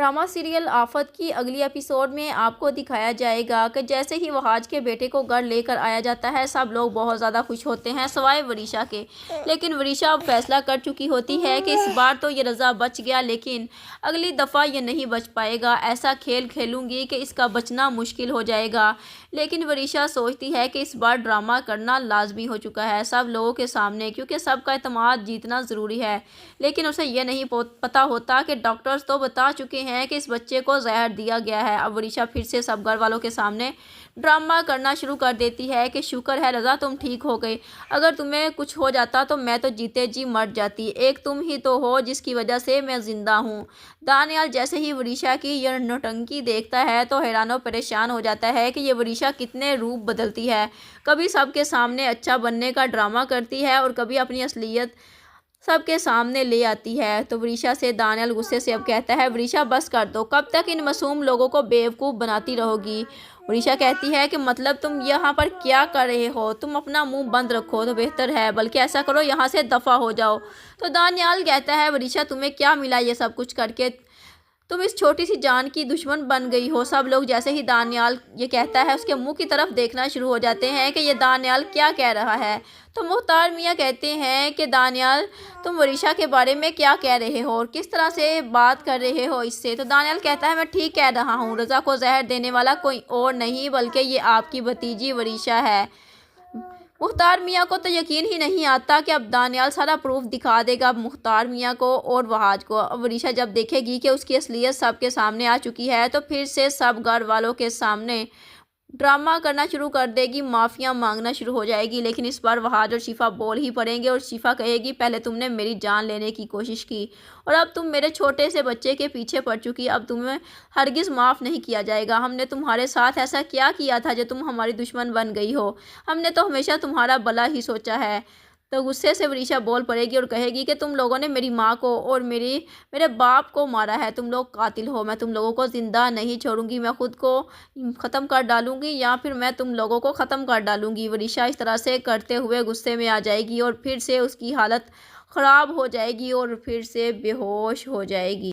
Drama serial आफत की अगली एपिसोड में आपको दिखाया जाएगा कि जैसे ही वहाज के बेटे को घर लेकर आया जाता है, सब लोग बहुत ज़्यादा खुश होते हैं सवाए वरीशा के। लेकिन वरीशा अब फैसला कर चुकी होती है कि इस बार तो ये रज़ा बच गया, लेकिन अगली दफ़ा ये नहीं बच पाएगा। ऐसा खेल खेलूंगी कि इसका बचना मुश्किल हो जाएगा। लेकिन वरीशा सोचती है कि इस बार ड्रामा करना लाजमी हो चुका है सब लोगों के सामने, क्योंकि सबका एतमाद जीतना ज़रूरी है। लेकिन उसे यह नहीं पता होता कि डॉक्टर्स तो बता चुके हैं कि इस बच्चे को जहर दिया गया है। अब वरीशा फिर से सब घर वालों के सामने ड्रामा करना शुरू कर देती है कि शुक्र है रज़ा तुम ठीक हो गई, अगर तुम्हें कुछ हो जाता तो मैं तो जीते जी मर जाती, एक तुम ही तो हो जिसकी वजह से मैं ज़िंदा हूँ। दानियाल जैसे ही वरीशा की यह नौटंकी देखता है तो हैरान परेशान हो जाता है कि ये वरीशा कितने रूप बदलती है। कभी सबके सामने अच्छा बनने का ड्रामा करती है और कभी अपनी असलियत सबके सामने ले आती है। तो वरीशा से दानियाल गुस्से से अब कहता है, वरीशा बस कर दो, कब तक इन मासूम लोगों को बेवकूफ़ बनाती रहोगी। वरीशा कहती है कि मतलब तुम यहाँ पर क्या कर रहे हो, तुम अपना मुंह बंद रखो तो बेहतर है, बल्कि ऐसा करो यहाँ से दफ़ा हो जाओ। तो दानियाल कहता है, वरीशा तुम्हें क्या मिला ये सब कुछ करके, तुम इस छोटी सी जान की दुश्मन बन गई हो। सब लोग जैसे ही दानियाल ये कहता है उसके मुंह की तरफ देखना शुरू हो जाते हैं कि ये दानियाल क्या कह रहा है। तो मुख्तार मियाँ कहते हैं कि दानियाल तुम वरीशा के बारे में क्या कह रहे हो और किस तरह से बात कर रहे हो इससे। तो दानियाल कहता है, मैं ठीक कह रहा हूँ, रज़ा को जहर देने वाला कोई और नहीं बल्कि ये आपकी भतीजी वरीशा है। मुख्तार मियाँ को तो यकीन ही नहीं आता कि अब दानियाल सारा प्रूफ दिखा देगा मुख्तार मियाँ को और वहाज को। अब वरीशा जब देखेगी कि उसकी असलियत सबके सामने आ चुकी है तो फिर से सब घर वालों के सामने ड्रामा करना शुरू कर देगी, माफ़िया मांगना शुरू हो जाएगी। लेकिन इस बार वहाज और शिफा बोल ही पड़ेंगे और शिफा कहेगी, पहले तुमने मेरी जान लेने की कोशिश की और अब तुम मेरे छोटे से बच्चे के पीछे पड़ चुकी, अब तुम्हें हरगिज़ माफ़ नहीं किया जाएगा। हमने तुम्हारे साथ ऐसा क्या किया था जो तुम हमारी दुश्मन बन गई हो, हमने तो हमेशा तुम्हारा भला ही सोचा है। तो गुस्से से वरीशा बोल पड़ेगी और कहेगी कि तुम लोगों ने मेरी माँ को और मेरे बाप को मारा है, तुम लोग कातिल हो, मैं तुम लोगों को ज़िंदा नहीं छोड़ूंगी, मैं खुद को ख़त्म कर डालूंगी या फिर मैं तुम लोगों को ख़त्म कर डालूंगी। वरीशा इस तरह से करते हुए गुस्से में आ जाएगी और फिर से उसकी हालत ख़राब हो जाएगी और फिर से बेहोश हो जाएगी।